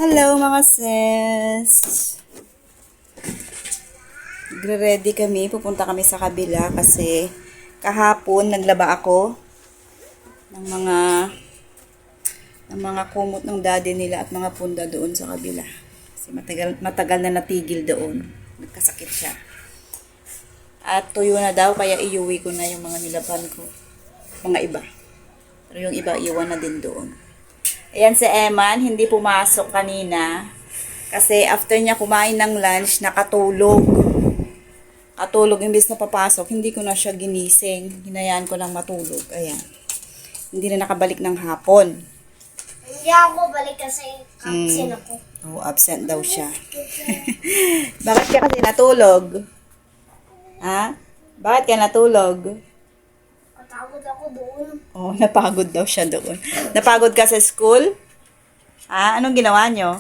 Hello mga sis! Nagre-ready kami. Pupunta kami sa kabila kasi kahapon naglaba ako ng mga kumot ng daddy nila at mga punda doon sa kabila. Kasi matagal na natigil doon. Nagkasakit siya. At tuyo na daw kaya iuwi ko na yung mga nilaban ko. Mga iba. Pero yung iba iwan na din doon. Ayan si Eman, hindi pumasok kanina. Kasi after niya kumain ng lunch, nakatulog. Katulog, imbes na papasok, hindi ko na siya ginising. Hinayaan ko lang matulog. Ayan. Hindi na nakabalik ng hapon. Hindi ako balik kasi absent ako. Oh, absent daw siya. Bakit ka kasi natulog? Ha? Bakit ka natulog? Patagod ako doon. Oh, napagod daw siya doon. Napagod ka sa school? Ha? Anong ginawa nyo?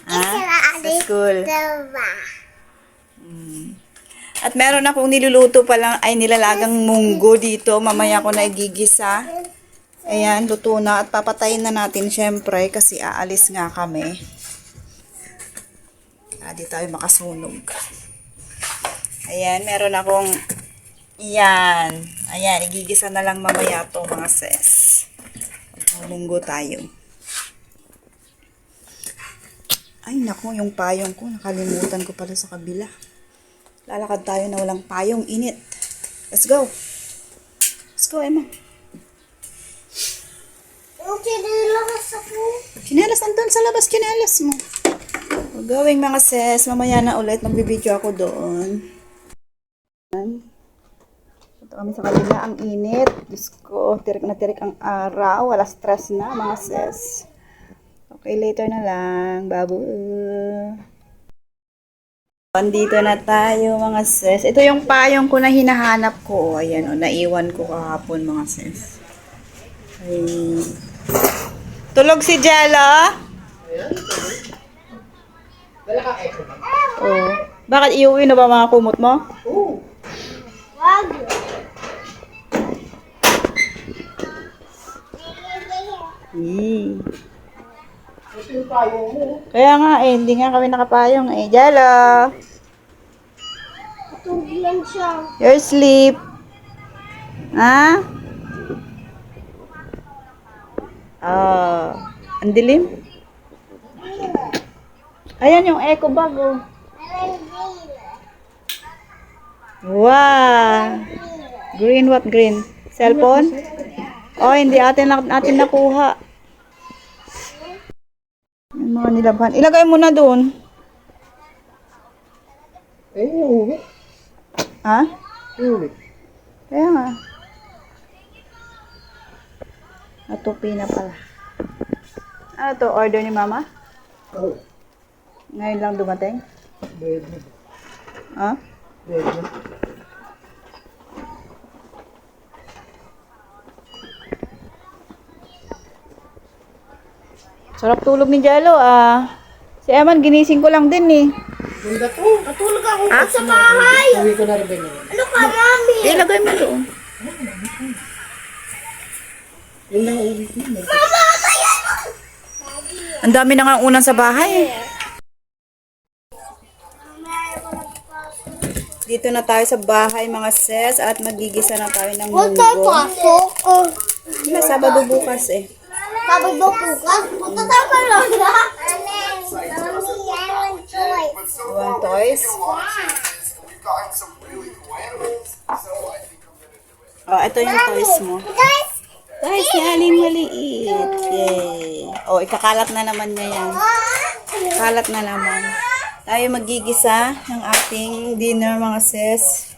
Ha? Sa school. At meron akong niluluto pa lang, ay nilalagang munggo dito. Mamaya ko na igigisa. Ayan, luto na. At papatayin na natin syempre kasi aalis nga kami. Di tayo makasunog. Ayan, meron akong yan. Ayan, igigisa na lang mamaya to mga sis. Munggo tayo. Ay, naku, yung payong ko. Nakalimutan ko pala sa kabila. Lalakad tayo na walang payong. Init. Let's go. Let's go, Emma. Yung kinilas ako. Chinelas, andun sa labas. Chinelas mo. We're going mga sis. Mamaya na ulit. Magbibideo ako doon. Punta kami sa kabila. Ang init. Diyos ko. Tirik na tirik ang araw. Wala stress na mga sis. Okay, later na lang. Babu. Andito na tayo mga sis. Ito yung payong ko na hinahanap ko. Ayan o, naiwan ko kahapon mga sis. Ay. Tulog si Jello? Oh. Bakit iuwi na ba mga kumot mo? Wag. Kaya nga hindi nga kami nakapayong Jello. Tulog lang siya. You're asleep. Ha? Ang dilim. Ayan yung eco bag, oh. Wow. Green, what green? Cellphone? Oh, hindi atin nakuha. Yung mga nilabhan. Ilagay mo na doon. Uwi. Ha? Uwi. Kaya nga. Natupi na pala. Ano to? Order ni mama? Oh. Ngayon lang dumating? Bed. Ha? Bed. Sarap tulog ni Jello, ah. Si Eman, ginising ko lang din, eh. Bunda to. Natulog ako sa bahay. Uwi ko na rin yun. Ano ka, mami? Ilagay mo doon. Yun lang uwi ko. Ang dami na nga unang sa bahay, eh. Dito na tayo sa bahay, mga sis, at magigisa na tayo ng Huwag tayo munggo. pasok. Diba, Sabado bukas, eh. Sabi daw po ka. Punta tayo ka lang na. You want toys? Oh, ito yung toys mo. Toys ni Aling maliit. Yay. Oh, ikakalat na naman niya yan. Kalat na naman. Tayo magigisa ng ating dinner, mga sis.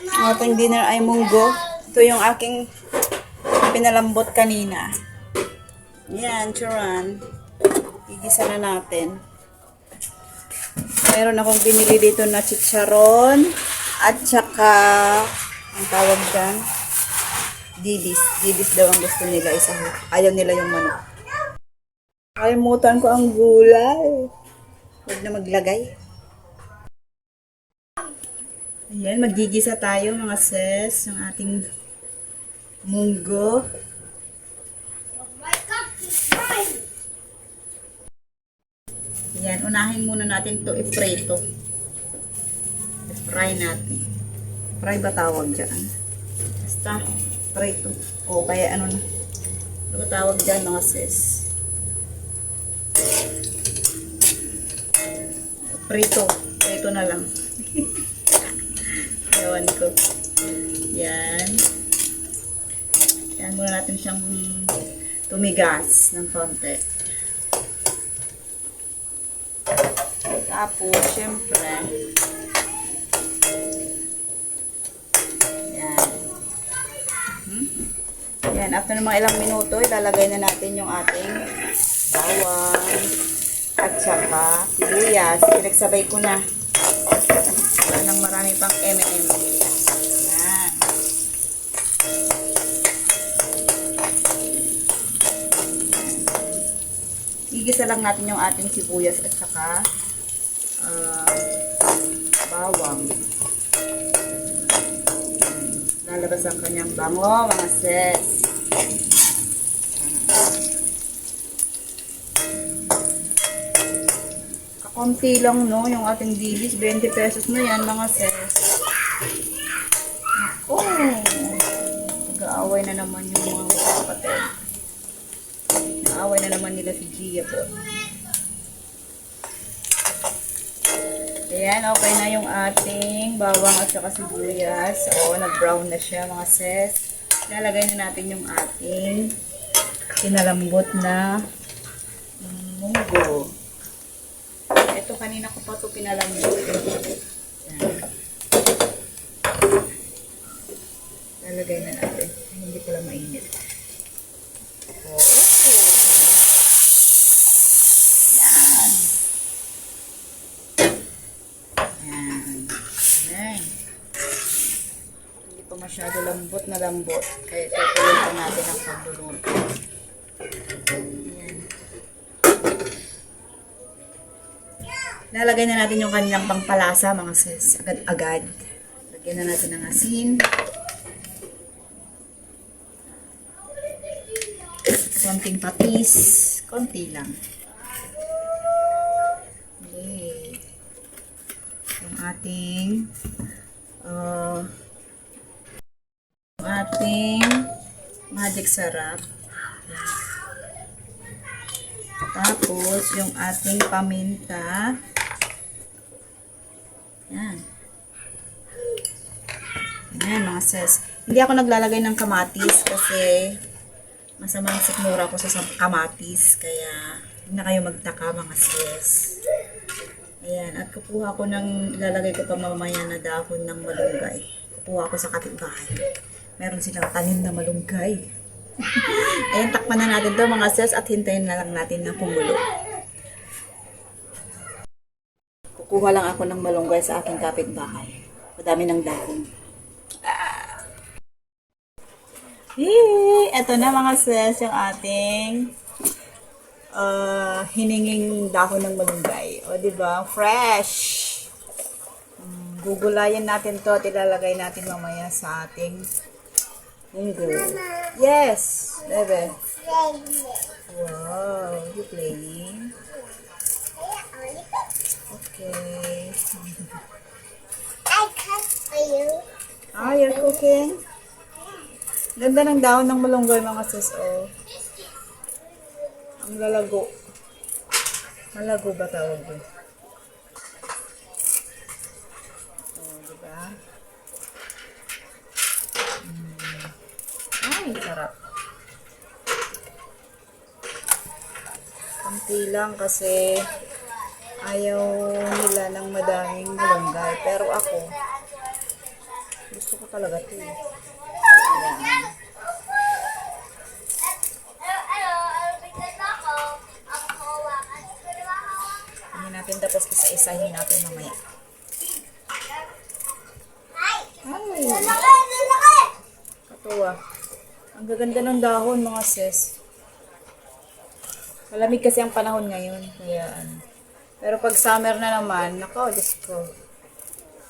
Ang ating dinner ay munggo. Ito yung aking pinalambot kanina. Yan, churan. Igisa na natin. Meron akong binili dito na chicharon at saka ang tawag dyan, dilis. Dilis daw ang gusto nila isa. Ayaw nila yung manok. Kalimutan ko ang gulay. Huwag na maglagay. Ayan, magigisa tayo mga sis ng ating munggo. Ayan, unahin muna natin to i-prito. I-fry natin. Fry ba tawag dyan? Basta, prito. O, kaya ano na. Ano ba tawag dyan mga sis? Prito. Prito na lang. Ewan ko. Yan. Yan muna natin siyang tumigas ng konti. Tapos, syempre, yan. Yan, after ng mga ilang minuto, ilalagay na natin yung ating bawang at saka sibuyas. Pinagsabay ko na. Wala nang marami pang M&M. Yan. Igisa lang natin yung ating sibuyas at saka bawang. Lalabas ang kanyang bango, mga sis. Kakunti lang, no, yung ating dilis. 20 pesos na yan, mga sis. Ako. Nag-aaway na naman yung mga kapatid. Nag-aaway na naman nila si Gia po. Ayan, okay na yung ating bawang at saka sibuyas. O, nag-brown na siya, mga sis. Lalagay na natin yung ating pinalambot na munggo. Ito, kanina ko pa ito pinalambot. Ayan. Lalagay na natin. Hindi pala mainit. Oh. Yan. Yan. Ayan. Hindi pa masyado lambot na lambot. Kaya tutuloy pa natin ang pagluluto. Ayan. Lalagay na natin yung kanilang pangpalasa, mga sis. Agad-agad. Lagyan na natin ng asin. Konting patis. Konti lang. Okay. Yung ating magic sarap. Tapos, yung ating paminta. Yan. Yan, mga sis. Hindi ako naglalagay ng kamatis kasi masamang sikmura ko sa kamatis. Kaya, hindi na kayo magtaka, mga sis. Ayan. At kukuha ko ilalagay ko pa mamaya na dahon ng malunggay. Kukuha ko sa kapitbahay. Meron silang tanim na malunggay. Ayan, takpan na natin to, mga sis, at hintayin na lang natin na kumulo. Kukuha lang ako ng malunggay sa aking kapitbahay. Madami ng dahon. Ito na, mga sis, yung ating hininging dahon ng malunggay. O, diba? Fresh! Gugulayin natin to at ilalagay natin mamaya sa ating munggo. Yes! Bebe. Wow! You playing? Okay. I cut for you. Ah, you're cooking? Ganda ng dahon ng malunggay, mga sis. Oh. Ang lalago. Malago ba tawag yun? Oh, diba? Ay, sarap. Kunti lang kasi ayaw nila ng madaming malunggay. Pero ako, gusto ko talaga ito. Ayan. Hindi natin tapos isa-isahin natin mamaya. Ay, katuwa. Ang gaganda ng dahon, mga sis. Malamig kasi ang panahon ngayon. Kaya, pero pag summer na naman, nako, Diyos ko.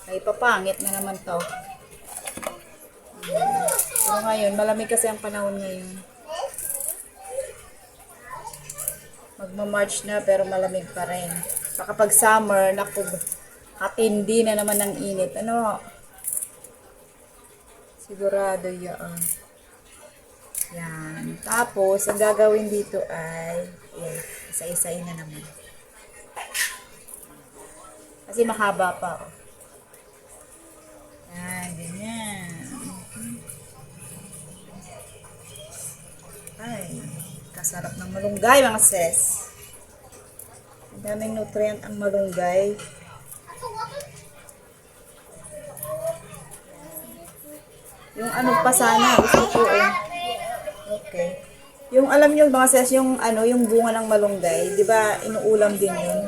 Ay, papangit na naman to. Pero ngayon, malamig kasi ang panahon ngayon. Magma-March na pero malamig pa rin. Saka pag summer, naku, katindi na naman ng init. Ano? Sigurado yan. Yan. Tapos, ang gagawin dito ay, yan, isa-isain na naman. Kasi mahaba pa, oh. Yan, ganyan. Ay, kasarap ng malunggay, mga sis. Ang daming nutrient ang malunggay. Yung ano pa sana, gusto ko eh. Okay. Yung alam niyo mga sis, yung ano, yung bunga ng malunggay, 'di ba? Inuulam din 'yun.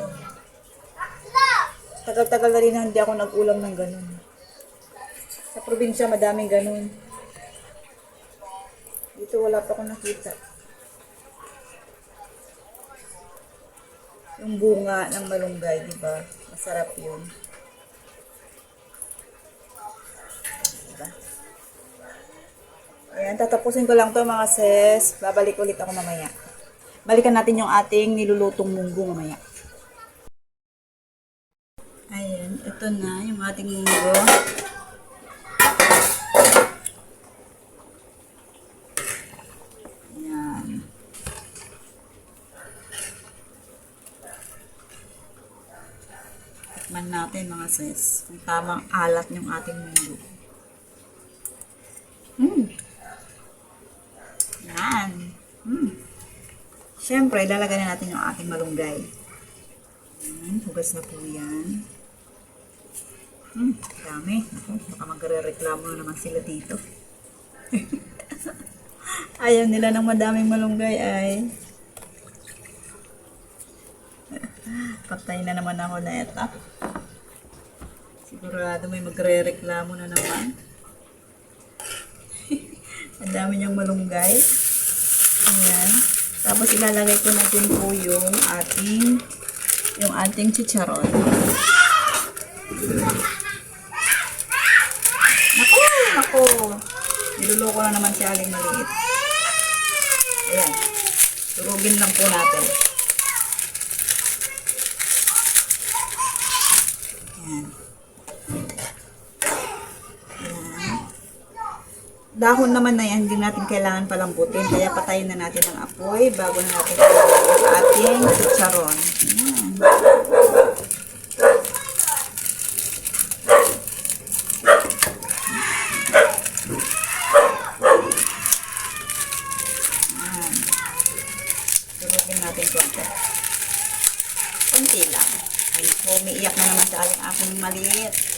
Tagal-tagal na rin na hindi ako nag-ulam ng ganun. Sa probinsya madaming ganun. Dito wala pa akong nakita. Yung bunga ng malunggay, 'di ba? Masarap 'yun. Diba? Ayan, tatapusin ko lang to mga sis. Babalik ulit ako mamaya. Balikan natin yung ating nilulutong munggo mamaya. Ayan, ito na yung ating munggo. Ayan. Tikman natin mga sis. Kung tamang alat yung ating munggo. Yan. Siyempre, lalagyan na natin yung ating malunggay. Yan, hugas na po yan. Dami. Ako, baka magre-reklamo na naman sila dito. Ayaw nila ng madaming malunggay ay. Patay na naman ako na ito. Sigurado may magre-reklamo na naman. Ang dami niyang malunggay. Ayan. Tapos ilalagay ko na din po yung ating chicharon. Naku! Niluloko na naman si Aling maliit. Ayan. Turugin lang po natin. Ayan. Dahon naman na yan, hindi natin kailangan palambutin. Kaya patayin na natin ang apoy bago na natin ilagay ang ating chicharon. Ayan. Ayan. Turugin natin konti. Konti lang. Ay po, umiiyak na naman sa aking maliit.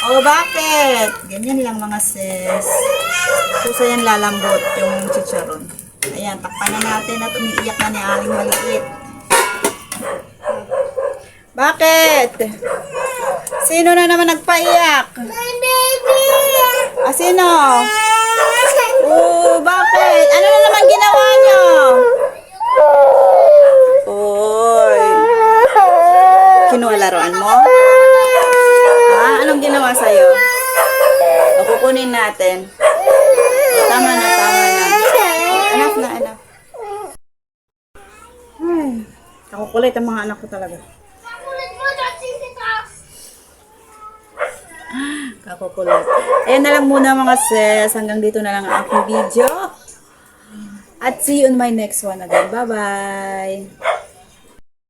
Oh, bakit? Ganyan lang mga sis. Susa yan lalambot yung chicharon. Ayan, takpan na natin at umiiyak na ni Aling maliit. Bakit? Sino na naman nagpaiyak? My baby! Ah, sino? Oh, bakit? Ano na naman ginawa nyo? Oy. Kinuha laruan mo? Anong ginawa sa'yo? O, kukunin natin. Tama na, tama na. Enough na, enough. Ay, nakukulit ang mga anak ko talaga. Kulit mo, dating kita! Kakukulit. Ayan na lang muna mga sis. Hanggang dito na lang ang aking video. At see you on my next one again. Bye-bye!